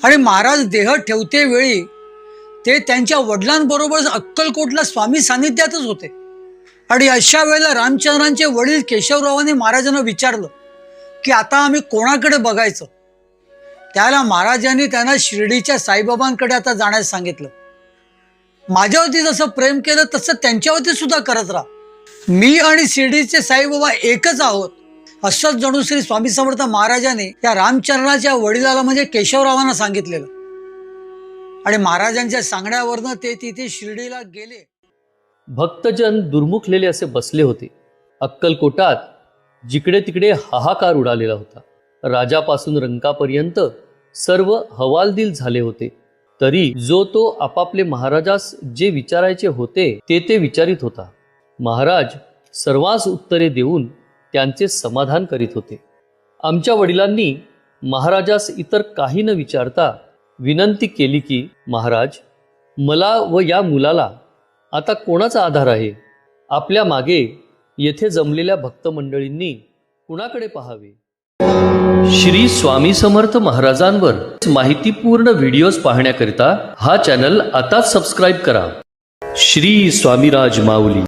आणि महाराज देह ठेवते वेळी ते त्यांच्या वडिलांबरोबर अक्कलकोटला स्वामी सानिध्यातच होते. आणि अशा वेळेला रामचंद्रांचे वडील केशवरावांनी महाराजांना विचारलं की आता आम्ही कोणाकडे बघायचं. त्याला महाराजांनी त्यांना शिर्डीच्या साईबाबांकडे आता जाण्यास सांगितलं. माझ्यावरती जसं प्रेम केलं तसं त्यांच्यावरती सुद्धा करत राहा. मी आणि शिर्डीचे साईबाबा एकच आहोत असंच जणू श्री स्वामी समर्थ महाराजांनी त्या रामचंद्राच्या वडिलाला म्हणजे केशवरावांना सांगितलेलं. आणि महाराजांच्या सांगण्यावरनं ते तिथे शिर्डीला गेले. भक्तजन दुर्मुखलेले असे बसले होते. अक्कलकोटात जिकडे तिकडे हाहाकार उडालेला होता. राजापासून रंकापर्यंत सर्व हवालदिल झाले होते. तरी जो तो आपापले महाराजास जे विचारायचे होते ते विचारित होता. महाराज सर्वांस उत्तरे देऊन त्यांचे समाधान करीत होते. आमच्या वडिलांनी महाराजास इतर काही न विचारता विनंती केली की महाराज, मला व या मुलाला आता कोणाचा आधार आहे? आपल्या मागे येथे जमलेल्या भक्त मंडळींनी कुणाकडे पाहावे? श्री स्वामी समर्थ महाराजांवर माहितीपूर्ण व्हिडिओज पाहण्याकरिता हा चॅनल आताच सबस्क्राईब करा. श्री स्वामीराज माऊली.